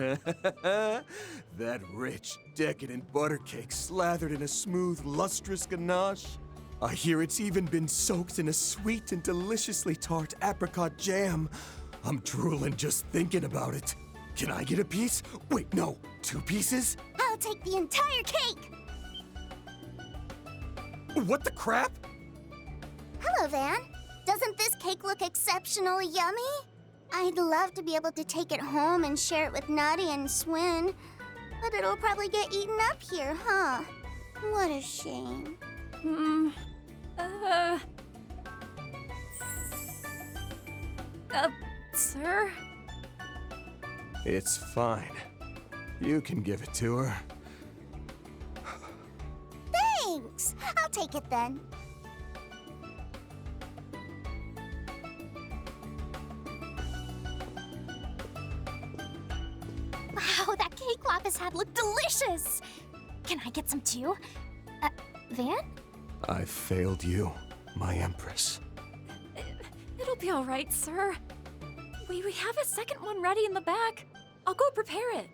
That rich, decadent butter cake slathered in a smooth, lustrous ganache. I hear it's even been soaked in a sweet and deliciously tart apricot jam. I'm drooling just thinking about it. Can I get a piece? Wait, no, 2 pieces? I'll take the entire cake! What the crap? Hello, Van. Doesn't this cake look exceptionally yummy? I'd love to be able to take it home and share it with Nutty and Swin, but it'll probably get eaten up here, huh? What a shame. Sir? It's fine. You can give it to her. Thanks! I'll take it then. Wow, that cake Lapis had looked delicious! Can I get some too? Van? I failed you, my Empress. It'll be all right, sir. We have a second one ready in the back. I'll go prepare it.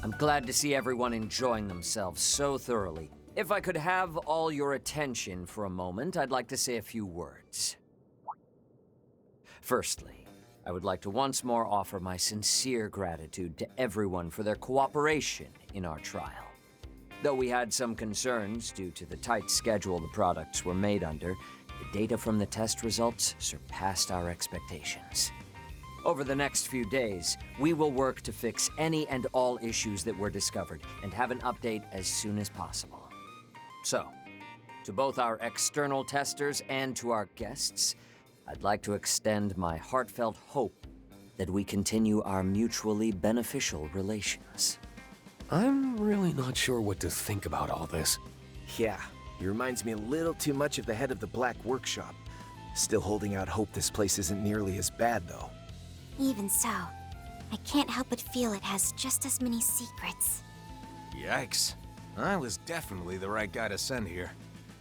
I'm glad to see everyone enjoying themselves so thoroughly. If I could have all your attention for a moment, I'd like to say a few words. Firstly, I would like to once more offer my sincere gratitude to everyone for their cooperation in our trial. Though we had some concerns due to the tight schedule the products were made under, the data from the test results surpassed our expectations. Over the next few days, we will work to fix any and all issues that were discovered and have an update as soon as possible. So, to both our external testers and to our guests, I'd like to extend my heartfelt hope that we continue our mutually beneficial relations. I'm really not sure what to think about all this. Yeah, he reminds me a little too much of the head of the Black Workshop. Still holding out hope this place isn't nearly as bad, though. Even so, I can't help but feel it has just as many secrets. Yikes. I was definitely the right guy to send here.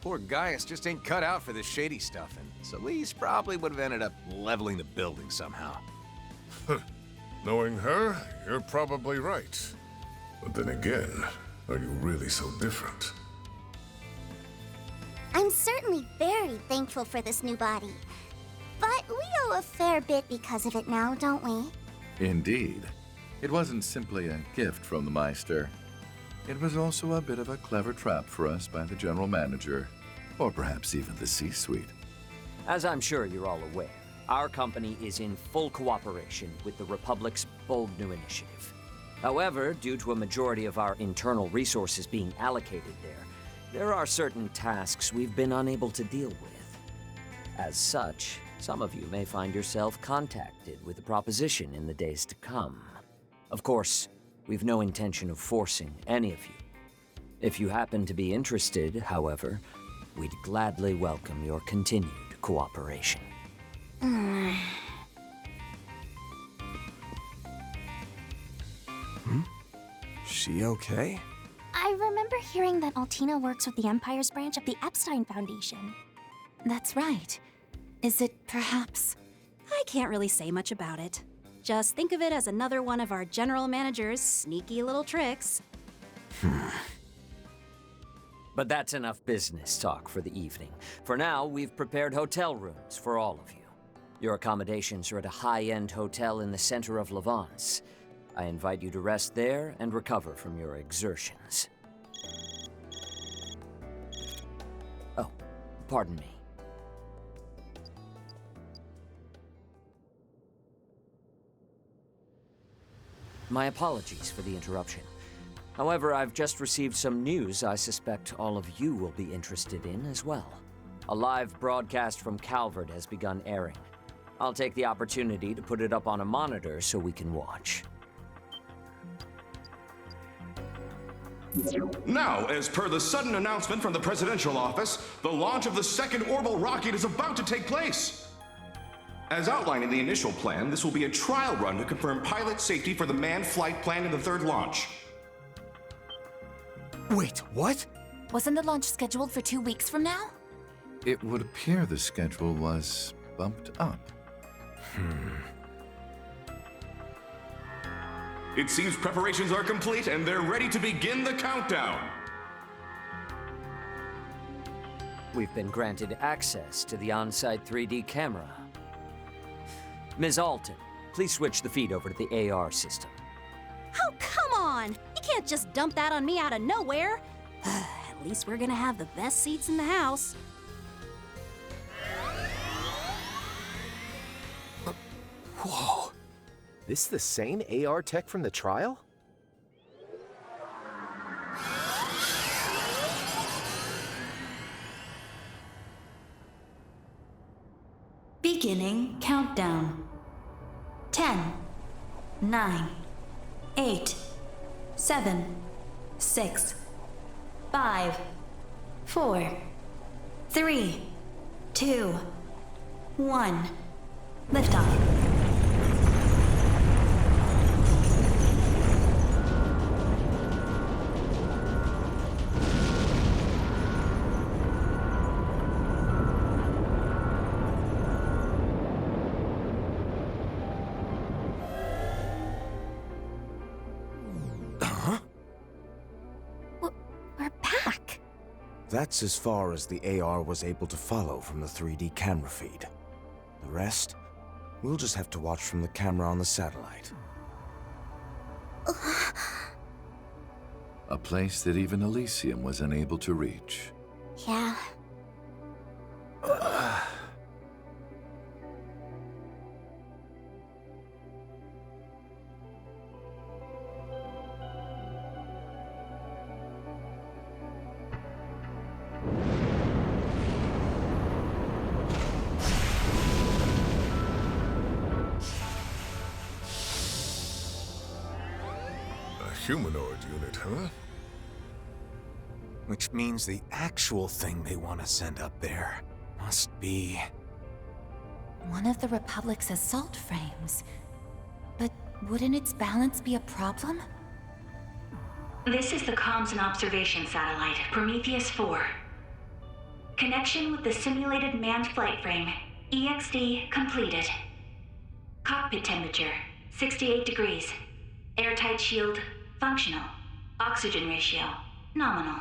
Poor Gaius just ain't cut out for this shady stuff, and Celeste probably would have ended up leveling the building somehow. Knowing her, you're probably right. But then again, are you really so different? I'm certainly very thankful for this new body. But we owe a fair bit because of it now, don't we? Indeed. It wasn't simply a gift from the Meister. It was also a bit of a clever trap for us by the General Manager, or perhaps even the C-Suite. As I'm sure you're all aware, our company is in full cooperation with the Republic's bold new initiative. However, due to a majority of our internal resources being allocated there are certain tasks we've been unable to deal with. As such, some of you may find yourself contacted with a proposition in the days to come. Of course, we've no intention of forcing any of you. If you happen to be interested, however, we'd gladly welcome your continued cooperation. She okay? I remember hearing that Altina works with the Empire's branch of the Epstein Foundation. That's right. Is it perhaps? I can't really say much about it. Just think of it as another one of our general manager's sneaky little tricks. But that's enough business talk for the evening. For now, we've prepared hotel rooms for all of you. Your accommodations are at a high-end hotel in the center of Levance. I invite you to rest there and recover from your exertions. Oh, pardon me. My apologies for the interruption. However, I've just received some news I suspect all of you will be interested in as well. A live broadcast from Calvert has begun airing. I'll take the opportunity to put it up on a monitor so we can watch. Now, as per the sudden announcement from the presidential office, the launch of the second orbital rocket is about to take place. As outlined in the initial plan, this will be a trial run to confirm pilot safety for the manned flight planned in the third launch. Wait, what? Wasn't the launch scheduled for 2 weeks from now? It would appear the schedule was bumped up. It seems preparations are complete and they're ready to begin the countdown. We've been granted access to the on-site 3D camera. Ms. Alton, please switch the feed over to the AR system. Oh, come on! You can't just dump that on me out of nowhere! At least we're gonna have the best seats in the house. Whoa. This the same AR tech from the trial? Beginning countdown. 10, 9, 8, 7, 6, 5, 4, 3, 2, 1. Liftoff. Huh? That's as far as the AR was able to follow from the 3D camera feed. The rest, we'll just have to watch from the camera on the satellite. A place that even Elysium was unable to reach. Yeah. Humanoid unit, huh? Which means the actual thing they want to send up there must be... One of the Republic's assault frames. But wouldn't its balance be a problem? This is the Comms and Observation Satellite, Prometheus 4. Connection with the simulated manned flight frame, EXD completed. Cockpit temperature, 68 degrees. Airtight shield, functional. Oxygen ratio, nominal.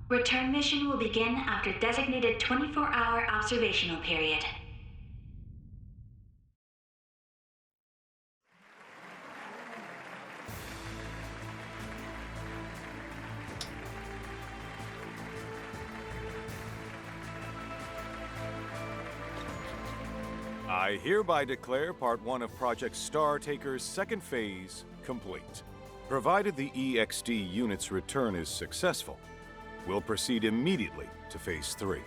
Return mission will begin after designated 24-hour observational period. I hereby declare Part 1 of Project Star Taker's second phase complete. Provided the EXD unit's return is successful, we'll proceed immediately to Phase 3.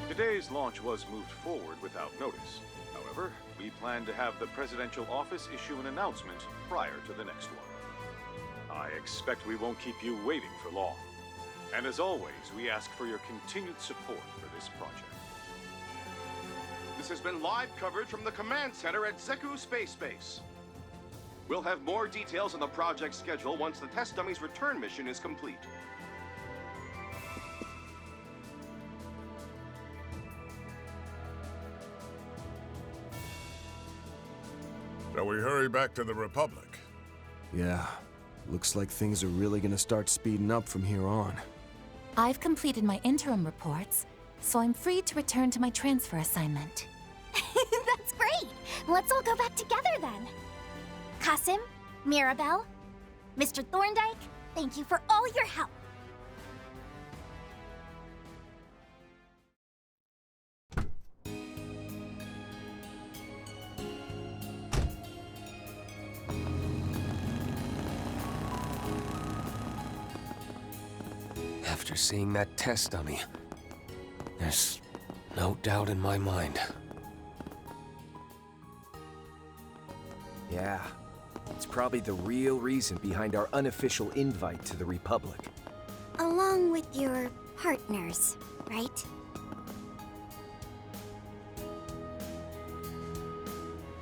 Today's launch was moved forward without notice. However, we plan to have the Presidential Office issue an announcement prior to the next one. I expect we won't keep you waiting for long. And as always, we ask for your continued support for this project. This has been live coverage from the command center at Zeku Space Base. We'll have more details on the project schedule once the test dummy's return mission is complete. Shall we hurry back to the Republic? Yeah, looks like things are really gonna start speeding up from here on. I've completed my interim reports, so I'm free to return to my transfer assignment. That's great! Let's all go back together then. Kasim, Mirabelle, Mr. Thorndyke, thank you for all your help. After seeing that test dummy, there's no doubt in my mind. Yeah, it's probably the real reason behind our unofficial invite to the Republic. Along with your partners, right?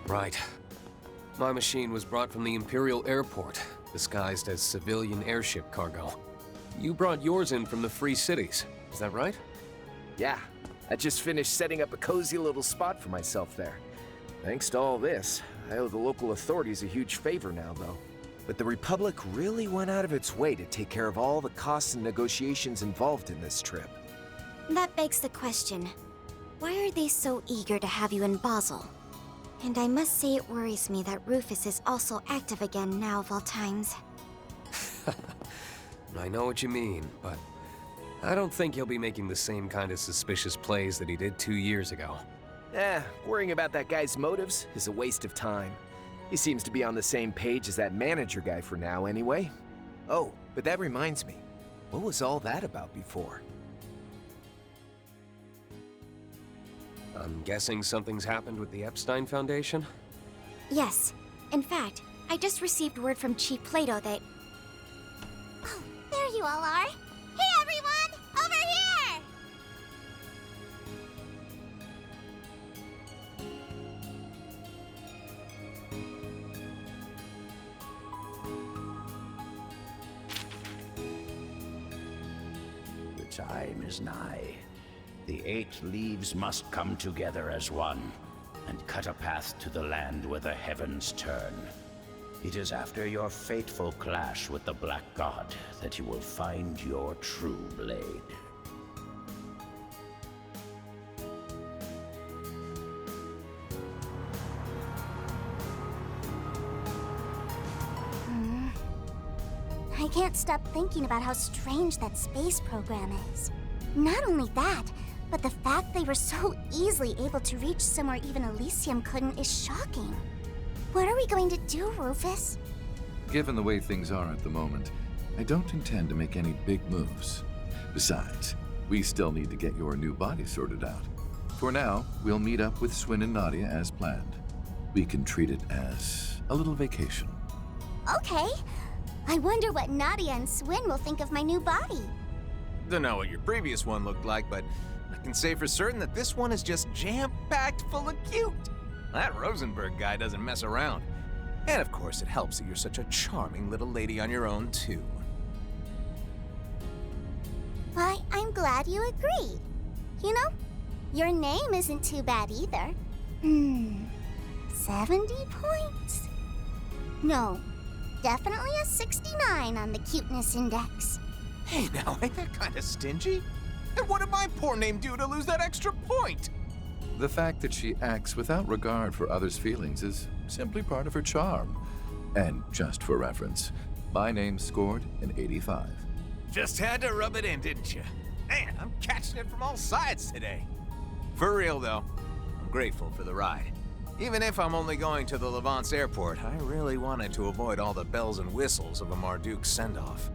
Right. My machine was brought from the Imperial Airport, disguised as civilian airship cargo. You brought yours in from the Free Cities, is that right? Yeah, I just finished setting up a cozy little spot for myself there. Thanks to all this, I owe the local authorities a huge favor now, though. But the Republic really went out of its way to take care of all the costs and negotiations involved in this trip. That begs the question, why are they so eager to have you in Basel? And I must say it worries me that Rufus is also active again now of all times. I know what you mean, but I don't think he'll be making the same kind of suspicious plays that he did 2 years ago. Worrying about that guy's motives is a waste of time. He seems to be on the same page as that manager guy for now, anyway. Oh, but that reminds me. What was all that about before? I'm guessing something's happened with the Epstein Foundation? Yes. In fact, I just received word from Chief Plato that... Oh, there you all are. Hey, everyone! Over here! The time is nigh. The 8 leaves must come together as one, and cut a path to the land where the heavens turn. It is after your fateful clash with the Black God that you will find your true blade. I can't stop thinking about how strange that space program is. Not only that, but the fact they were so easily able to reach somewhere even Elysium couldn't is shocking. What are we going to do, Rufus? Given the way things are at the moment, I don't intend to make any big moves. Besides, we still need to get your new body sorted out. For now, we'll meet up with Swin and Nadia as planned. We can treat it as a little vacation. Okay. I wonder what Nadia and Swin will think of my new body. Don't know what your previous one looked like, but I can say for certain that this one is just jam-packed full of cute. That Rosenberg guy doesn't mess around. And of course, it helps that you're such a charming little lady on your own, too. Why, I'm glad you agreed. You know, your name isn't too bad either. 70 points? No, definitely a 69 on the cuteness index. Hey now, ain't that kind of stingy? And what did my poor name do to lose that extra point? The fact that she acts without regard for others' feelings is simply part of her charm. And just for reference, my name scored an 85. Just had to rub it in, didn't you? Man, I'm catching it from all sides today. For real, though, I'm grateful for the ride. Even if I'm only going to the Levance airport, I really wanted to avoid all the bells and whistles of a Marduk send-off.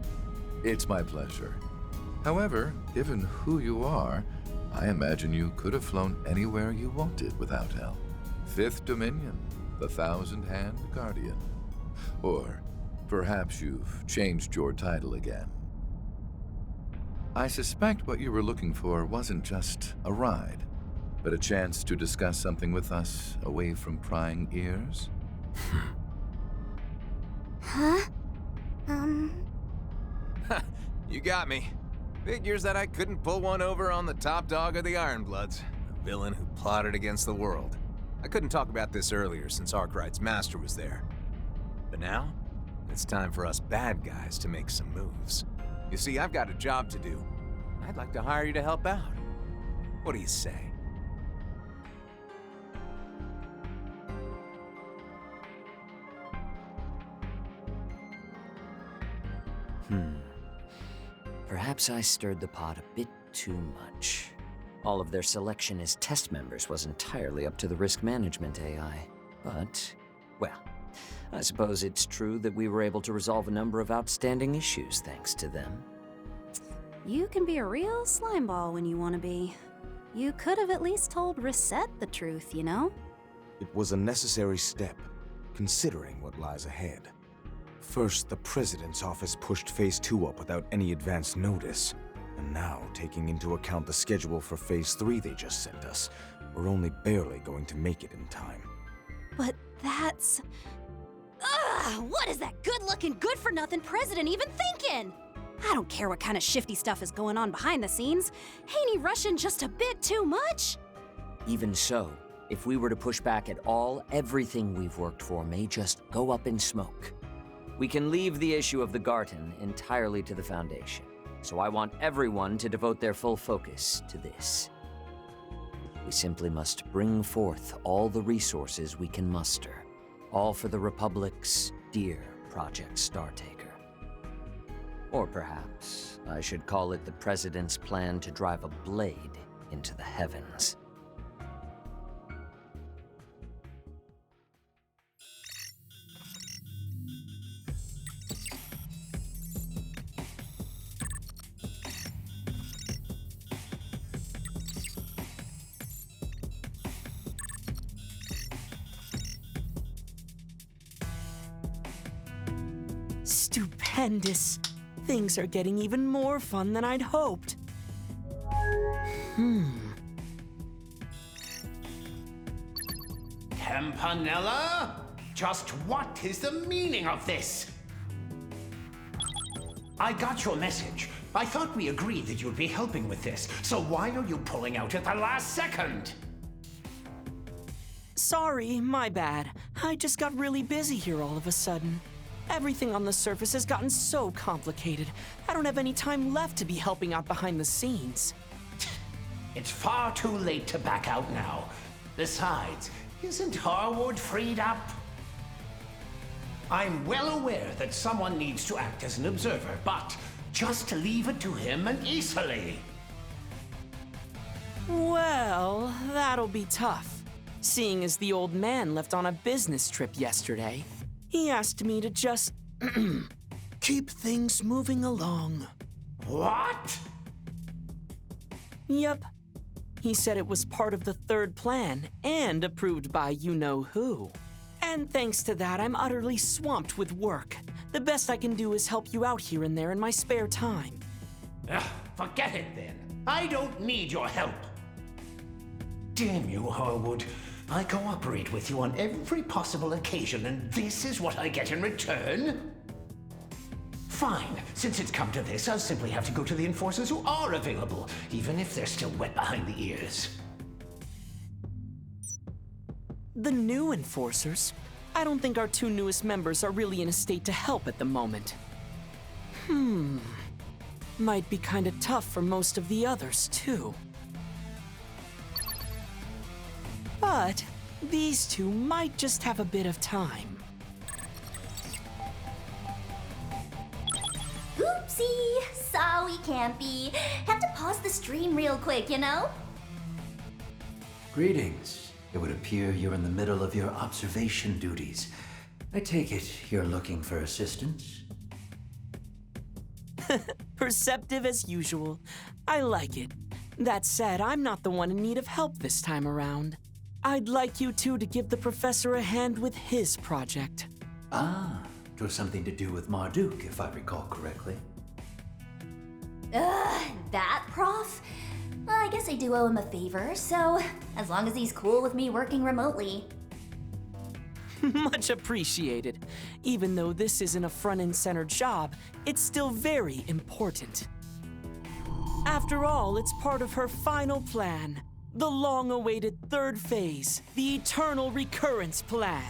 It's my pleasure. However, given who you are, I imagine you could have flown anywhere you wanted without help. Fifth Dominion, the Thousand-Hand Guardian. Or perhaps you've changed your title again. I suspect what you were looking for wasn't just a ride, but a chance to discuss something with us away from prying ears? Huh? You got me. Figures that I couldn't pull one over on the top dog of the Ironbloods, a villain who plotted against the world. I couldn't talk about this earlier since Arkwright's master was there. But now, it's time for us bad guys to make some moves. You see, I've got a job to do. I'd like to hire you to help out. What do you say? Perhaps I stirred the pot a bit too much. All of their selection as test members was entirely up to the risk management AI. But, well, I suppose it's true that we were able to resolve a number of outstanding issues thanks to them. You can be a real slimeball when you want to be. You could have at least told Reset the truth, you know? It was a necessary step, considering what lies ahead. First, the President's office pushed Phase 2 up without any advance notice. And now, taking into account the schedule for Phase 3 they just sent us, we're only barely going to make it in time. But that's... Ugh! What is that good-looking, good-for-nothing president even thinking? I don't care what kind of shifty stuff is going on behind the scenes. Ain't he rushing just a bit too much? Even so, if we were to push back at all, everything we've worked for may just go up in smoke. We can leave the issue of the Garten entirely to the Foundation, so I want everyone to devote their full focus to this. We simply must bring forth all the resources we can muster, all for the Republic's dear Project Startaker. Or perhaps I should call it the President's plan to drive a blade into the heavens. Stupendous. Things are getting even more fun than I'd hoped. Campanella? Just what is the meaning of this? I got your message. I thought we agreed that you'd be helping with this, so why are you pulling out at the last second? Sorry, my bad. I just got really busy here all of a sudden. Everything on the surface has gotten so complicated. I don't have any time left to be helping out behind the scenes. It's far too late to back out now. Besides, isn't Harwood freed up? I'm well aware that someone needs to act as an observer, but just leave it to him and Isali. Well, that'll be tough. Seeing as the old man left on a business trip yesterday, he asked me to just keep things moving along. What? Yep. He said it was part of the third plan and approved by you-know-who. And thanks to that, I'm utterly swamped with work. The best I can do is help you out here and there in my spare time. Forget it then. I don't need your help. Damn you, Harwood. I cooperate with you on every possible occasion, and this is what I get in return? Fine. Since it's come to this, I'll simply have to go to the enforcers who are available, even if they're still wet behind the ears. The new enforcers? I don't think our two newest members are really in a state to help at the moment. Might be kinda tough for most of the others, too. But these two might just have a bit of time. Oopsie! Sorry, Campy. Have to pause the stream real quick, you know? Greetings. It would appear you're in the middle of your observation duties. I take it you're looking for assistance? Perceptive as usual. I like it. That said, I'm not the one in need of help this time around. I'd like you two to give the professor a hand with his project. Ah, it was something to do with Marduk, if I recall correctly. That prof? Well, I guess I do owe him a favor, so as long as he's cool with me working remotely. Much appreciated. Even though this isn't a front-and-center job, it's still very important. After all, it's part of her final plan. The long-awaited third phase, the Eternal Recurrence Plan.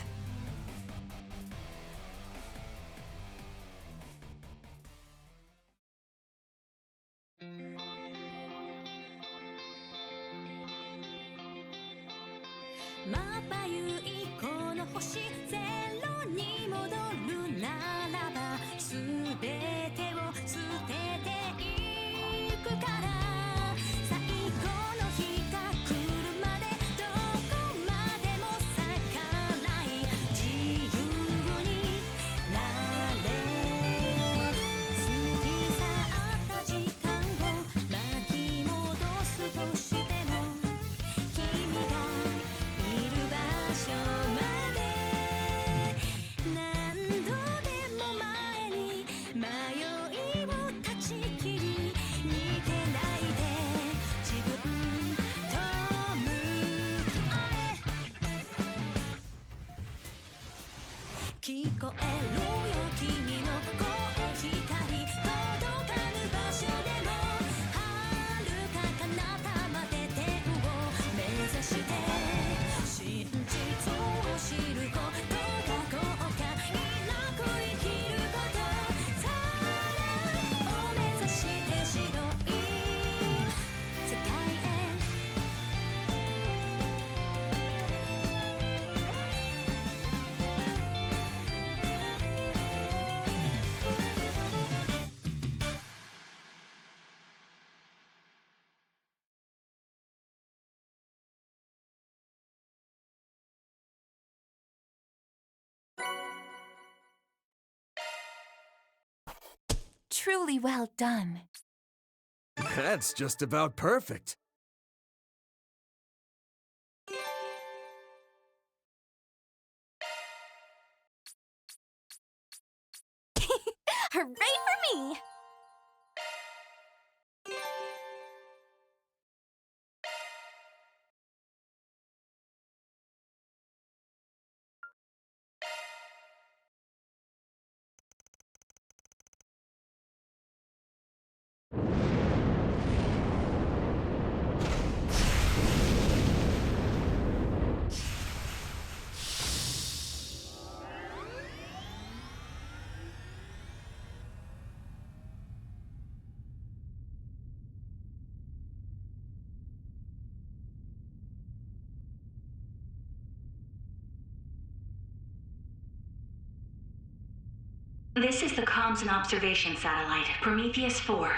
Truly well done. That's just about perfect. Hooray for me! This is the Comms and Observation Satellite, Prometheus 4.